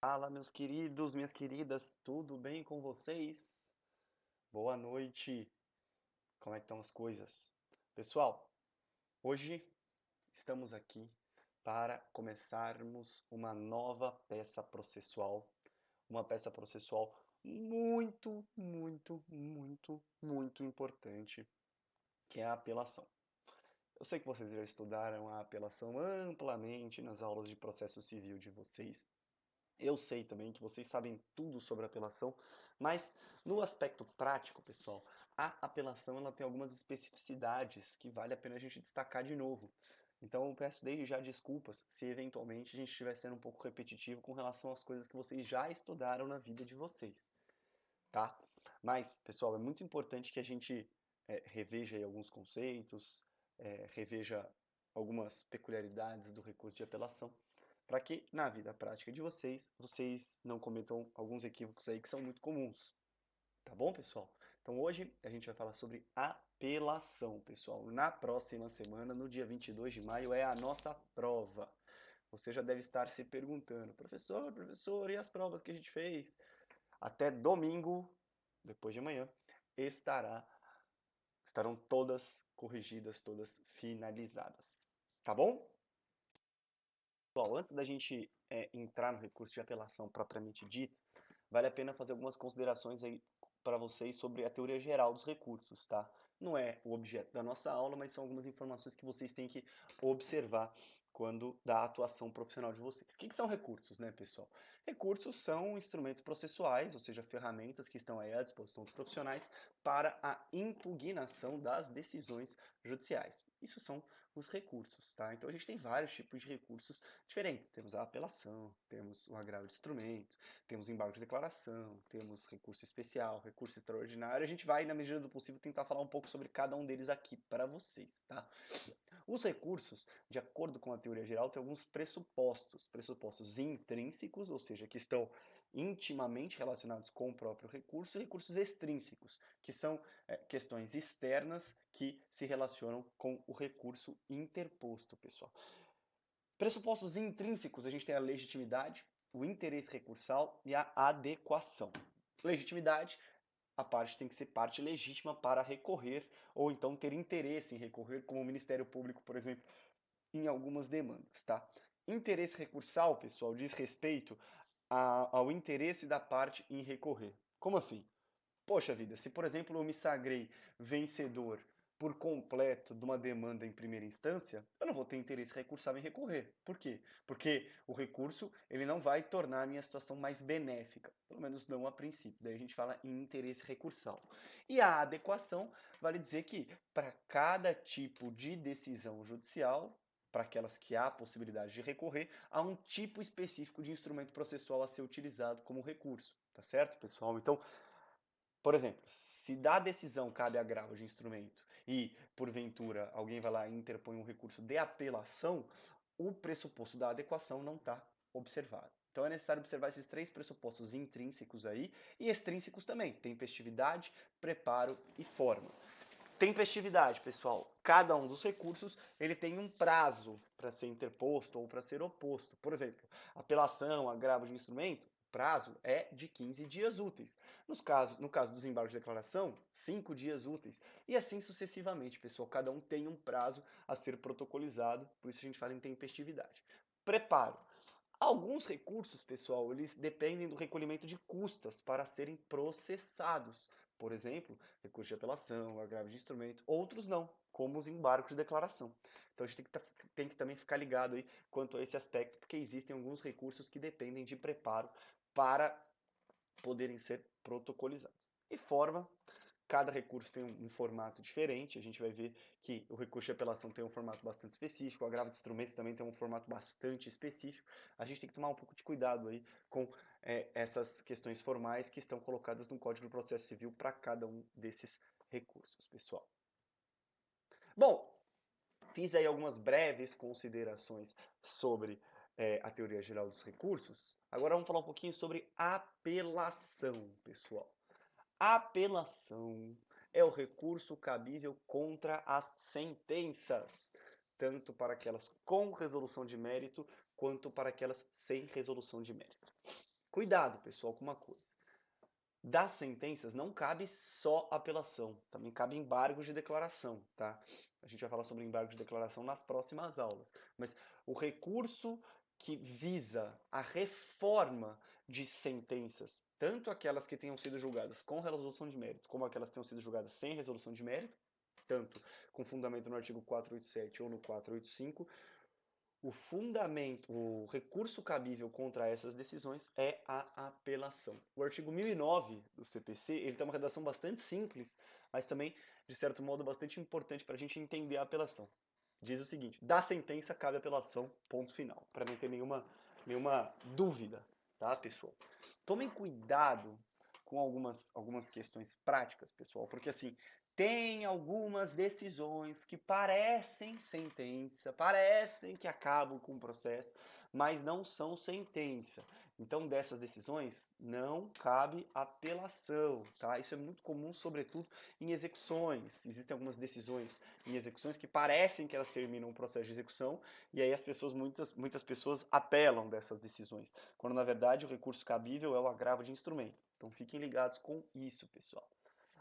Fala, meus queridos, minhas queridas, tudo bem com vocês? Boa noite, como é que estão as coisas? Pessoal, hoje estamos aqui para começarmos uma nova peça processual, uma peça processual muito importante, que é a apelação. Eu sei que vocês já estudaram a apelação amplamente nas aulas de processo civil de vocês. Eu sei também que vocês sabem tudo sobre apelação, mas no aspecto prático, pessoal, a apelação ela tem algumas especificidades que vale a pena a gente destacar de novo. Então eu peço desde já desculpas se eventualmente a gente estiver sendo um pouco repetitivo com relação às coisas que vocês já estudaram na vida de vocês, tá? Mas, pessoal, é muito importante que a gente reveja aí alguns conceitos, reveja algumas peculiaridades do recurso de apelação, para que na vida prática de vocês não cometam alguns equívocos aí que são muito comuns. Tá bom, pessoal? Então hoje a gente vai falar sobre apelação, pessoal. Na próxima semana, no dia 22 de maio, é a nossa prova. Você já deve estar se perguntando, professor, e as provas que a gente fez? Até domingo, depois de amanhã, estarão todas corrigidas, todas finalizadas. Tá bom? Bom, antes da gente entrar no recurso de apelação propriamente dito, vale a pena fazer algumas considerações aí para vocês sobre a teoria geral dos recursos, tá? Não é o objeto da nossa aula, mas são algumas informações que vocês têm que observar quando da atuação profissional de vocês. O que são recursos, né, pessoal? Recursos são instrumentos processuais, ou seja, ferramentas que estão aí à disposição dos profissionais para a impugnação das decisões judiciais. Isso são os recursos, tá? Então a gente tem vários tipos de recursos diferentes. Temos a apelação, temos o agravo de instrumento, temos embargo de declaração, temos recurso especial, recurso extraordinário. A gente vai, na medida do possível, tentar falar um pouco sobre cada um deles aqui para vocês, tá? Os recursos, de acordo com a teoria geral, têm alguns pressupostos. Pressupostos intrínsecos, ou seja, que estão intimamente relacionados com o próprio recurso, e recursos extrínsecos, que são questões externas que se relacionam com o recurso interposto, pessoal. Pressupostos intrínsecos, a gente tem a legitimidade, o interesse recursal e a adequação. Legitimidade, a parte tem que ser parte legítima para recorrer, ou então ter interesse em recorrer, como o Ministério Público, por exemplo, em algumas demandas, tá? Interesse recursal, pessoal, diz respeito ao interesse da parte em recorrer. Como assim? Poxa vida, se por exemplo eu me sagrei vencedor por completo de uma demanda em primeira instância, eu não vou ter interesse recursal em recorrer. Por quê? Porque o recurso ele não vai tornar a minha situação mais benéfica, pelo menos não a princípio. Daí a gente fala em interesse recursal. E a adequação vale dizer que para cada tipo de decisão judicial, para aquelas que há a possibilidade de recorrer, há um tipo específico de instrumento processual a ser utilizado como recurso, tá certo, pessoal? Então, por exemplo, se da decisão cabe agravo de instrumento e, porventura, alguém vai lá e interpõe um recurso de apelação, o pressuposto da adequação não está observado. Então é necessário observar esses três pressupostos intrínsecos aí e extrínsecos também, tempestividade, preparo e forma. Tempestividade, pessoal. Cada um dos recursos ele tem um prazo para ser interposto ou para ser oposto. Por exemplo, apelação, agravo de instrumento, prazo é de 15 dias úteis. No caso dos embargos de declaração, 5 dias úteis. E assim sucessivamente, pessoal. Cada um tem um prazo a ser protocolizado, por isso a gente fala em tempestividade. Preparo. Alguns recursos, pessoal, eles dependem do recolhimento de custas para serem processados. Por exemplo, recurso de apelação, agravo de instrumento. Outros não, como os embargos de declaração. Então a gente tem que também ficar ligado aí quanto a esse aspecto, porque existem alguns recursos que dependem de preparo para poderem ser protocolizados. E forma, cada recurso tem um formato diferente, a gente vai ver que o recurso de apelação tem um formato bastante específico, o agravo de instrumento também tem um formato bastante específico. A gente tem que tomar um pouco de cuidado aí com essas questões formais que estão colocadas no Código do Processo Civil para cada um desses recursos, pessoal. Bom, fiz aí algumas breves considerações sobre a teoria geral dos recursos. Agora vamos falar um pouquinho sobre apelação, pessoal. Apelação é o recurso cabível contra as sentenças, tanto para aquelas com resolução de mérito quanto para aquelas sem resolução de mérito. Cuidado, pessoal, com uma coisa. Das sentenças não cabe só apelação, também cabe embargos de declaração, tá? A gente vai falar sobre embargos de declaração nas próximas aulas. Mas o recurso que visa a reforma de sentenças, tanto aquelas que tenham sido julgadas com resolução de mérito, como aquelas que tenham sido julgadas sem resolução de mérito, tanto com fundamento no artigo 487 ou no 485, o fundamento, o recurso cabível contra essas decisões é a apelação. O artigo 1009 do CPC, ele tem uma redação bastante simples, mas também, de certo modo, bastante importante para a gente entender a apelação. Diz o seguinte: da sentença cabe apelação, ponto final, para não ter nenhuma dúvida, tá, pessoal? Tomem cuidado com algumas questões práticas, pessoal, porque assim, tem algumas decisões que parecem sentença, parecem que acabam com o processo, mas não são sentença. Então, dessas decisões, não cabe apelação, tá? Isso é muito comum, sobretudo, em execuções. Existem algumas decisões em execuções que parecem que elas terminam o processo de execução, e aí as pessoas, muitas pessoas apelam dessas decisões, quando na verdade o recurso cabível é o agravo de instrumento. Então, fiquem ligados com isso, pessoal.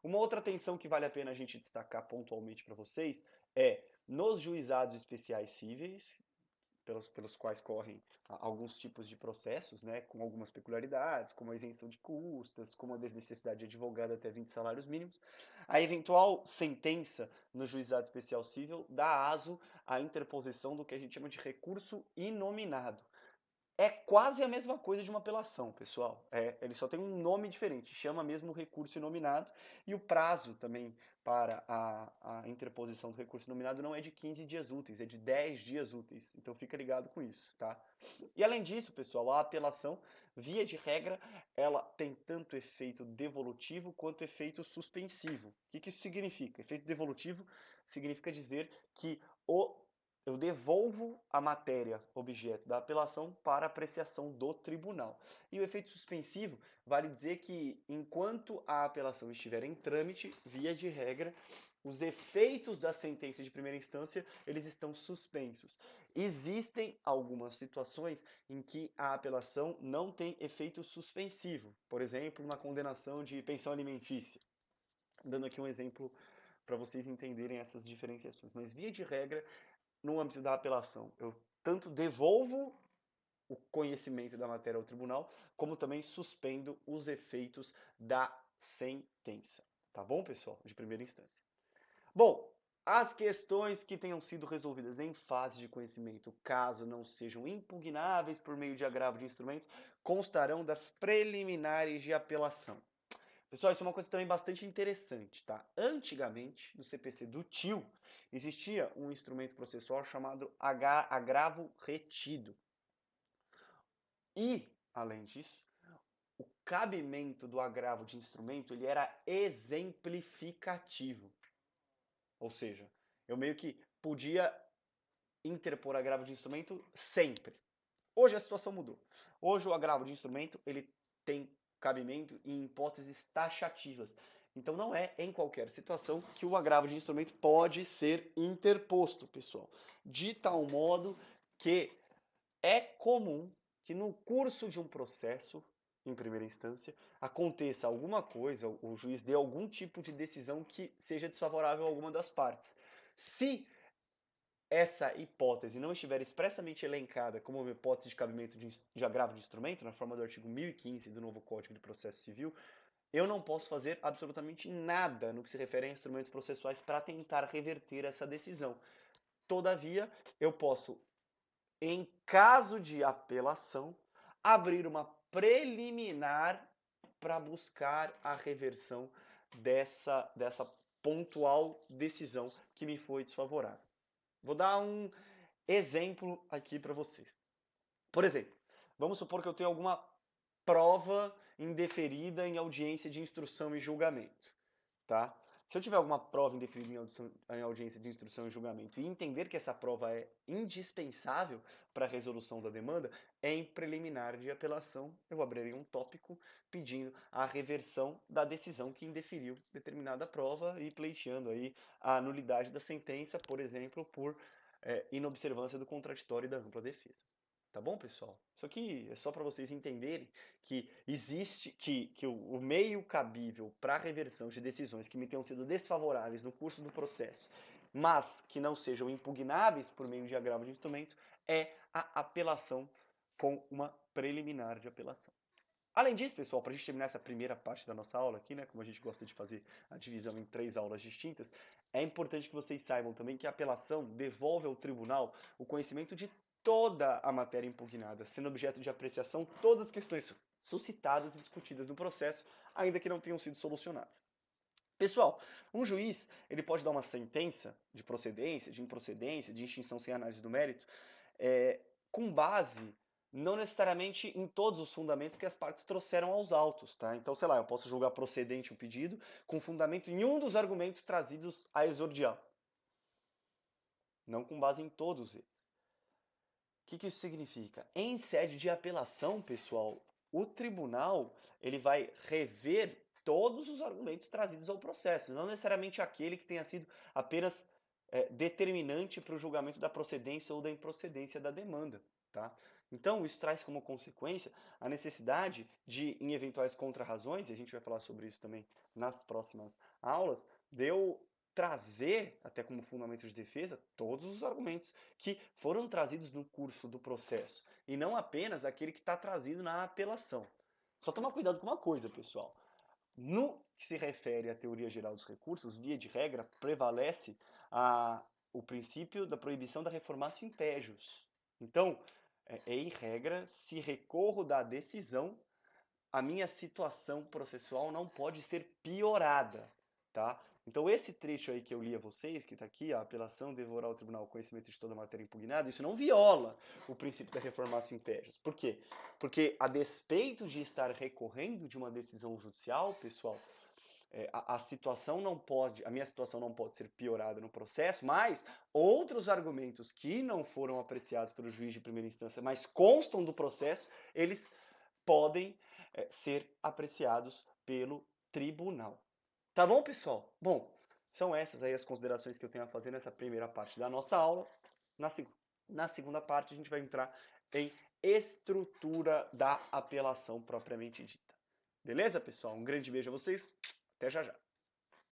Uma outra atenção que vale a pena a gente destacar pontualmente para vocês é nos juizados especiais cíveis, pelos quais correm alguns tipos de processos, né, com algumas peculiaridades, como a isenção de custas, como a desnecessidade de advogado até 20 salários mínimos. A eventual sentença no juizado especial cível dá aso à interposição do que a gente chama de recurso inominado. É quase a mesma coisa de uma apelação, pessoal. Ele só tem um nome diferente, chama mesmo recurso inominado, e o prazo também para a interposição do recurso inominado não é de 15 dias úteis, é de 10 dias úteis. Então fica ligado com isso, tá? E além disso, pessoal, a apelação, via de regra, ela tem tanto efeito devolutivo quanto efeito suspensivo. O que isso significa? Efeito devolutivo significa dizer que eu devolvo a matéria objeto da apelação para apreciação do tribunal. E o efeito suspensivo vale dizer que, enquanto a apelação estiver em trâmite, via de regra, os efeitos da sentença de primeira instância, eles estão suspensos. Existem algumas situações em que a apelação não tem efeito suspensivo. Por exemplo, na condenação de pensão alimentícia. Dando aqui um exemplo para vocês entenderem essas diferenciações. Mas, via de regra, no âmbito da apelação, eu tanto devolvo o conhecimento da matéria ao tribunal, como também suspendo os efeitos da sentença. Tá bom, pessoal? De primeira instância. Bom, as questões que tenham sido resolvidas em fase de conhecimento, caso não sejam impugnáveis por meio de agravo de instrumento, constarão das preliminares de apelação. Pessoal, isso é uma coisa também bastante interessante, tá? Antigamente, no CPC do TIL, existia um instrumento processual chamado agravo retido. E, além disso, o cabimento do agravo de instrumento ele era exemplificativo. Ou seja, eu meio que podia interpor agravo de instrumento sempre. Hoje a situação mudou. Hoje o agravo de instrumento ele tem cabimento em hipóteses taxativas. Então não é em qualquer situação que o agravo de instrumento pode ser interposto, pessoal. De tal modo que é comum que no curso de um processo, em primeira instância, aconteça alguma coisa, o juiz dê algum tipo de decisão que seja desfavorável a alguma das partes. Se essa hipótese não estiver expressamente elencada como uma hipótese de cabimento de agravo de instrumento, na forma do artigo 1015 do novo Código de Processo Civil, eu não posso fazer absolutamente nada no que se refere a instrumentos processuais para tentar reverter essa decisão. Todavia, eu posso, em caso de apelação, abrir uma preliminar para buscar a reversão dessa pontual decisão que me foi desfavorável. Vou dar um exemplo aqui para vocês. Por exemplo, vamos supor que eu tenho alguma prova indeferida em audiência de instrução e julgamento, tá? Se eu tiver alguma prova indeferida em audiência de instrução e julgamento e entender que essa prova é indispensável para a resolução da demanda, em preliminar de apelação eu abrirei um tópico pedindo a reversão da decisão que indeferiu determinada prova e pleiteando aí a nulidade da sentença, por exemplo, por inobservância do contraditório e da ampla defesa. Tá bom, pessoal? Isso aqui é só para vocês entenderem que existe que o meio cabível para reversão de decisões que me tenham sido desfavoráveis no curso do processo, mas que não sejam impugnáveis por meio de agravo de instrumentos, é a apelação com uma preliminar de apelação. Além disso, pessoal, para a gente terminar essa primeira parte da nossa aula aqui, né, como a gente gosta de fazer a divisão em 3 aulas distintas, é importante que vocês saibam também que a apelação devolve ao tribunal o conhecimento de toda a matéria impugnada, sendo objeto de apreciação todas as questões suscitadas e discutidas no processo, ainda que não tenham sido solucionadas. Pessoal, um juiz ele pode dar uma sentença de procedência, de improcedência, de extinção sem análise do mérito, com base não necessariamente em todos os fundamentos que as partes trouxeram aos autos, tá? Então, sei lá, eu posso julgar procedente o pedido com fundamento em um dos argumentos trazidos à exordial, não com base em todos eles. O que isso significa? Em sede de apelação, pessoal, o tribunal ele vai rever todos os argumentos trazidos ao processo, não necessariamente aquele que tenha sido apenas determinante para o julgamento da procedência ou da improcedência da demanda. Tá? Então, isso traz como consequência a necessidade de, em eventuais contrarrazões, e a gente vai falar sobre isso também nas próximas aulas, de eu trazer, até como fundamento de defesa, todos os argumentos que foram trazidos no curso do processo, e não apenas aquele que está trazido na apelação. Só tomar cuidado com uma coisa, pessoal. No que se refere à teoria geral dos recursos, via de regra, prevalece o princípio da proibição da reformatio impejus. Então, em regra, se recorro da decisão, a minha situação processual não pode ser piorada, tá? Então esse trecho aí que eu li a vocês, que está aqui, a apelação deverá ao tribunal o conhecimento de toda a matéria impugnada, isso não viola o princípio da reformatio impejus. Por quê? Porque a despeito de estar recorrendo de uma decisão judicial, pessoal, a situação não pode, a minha situação não pode ser piorada no processo, mas outros argumentos que não foram apreciados pelo juiz de primeira instância, mas constam do processo, eles podem ser apreciados pelo tribunal. Tá bom, pessoal? Bom, são essas aí as considerações que eu tenho a fazer nessa primeira parte da nossa aula. Na segunda parte, a gente vai entrar em estrutura da apelação propriamente dita. Beleza, pessoal? Um grande beijo a vocês. Até já já.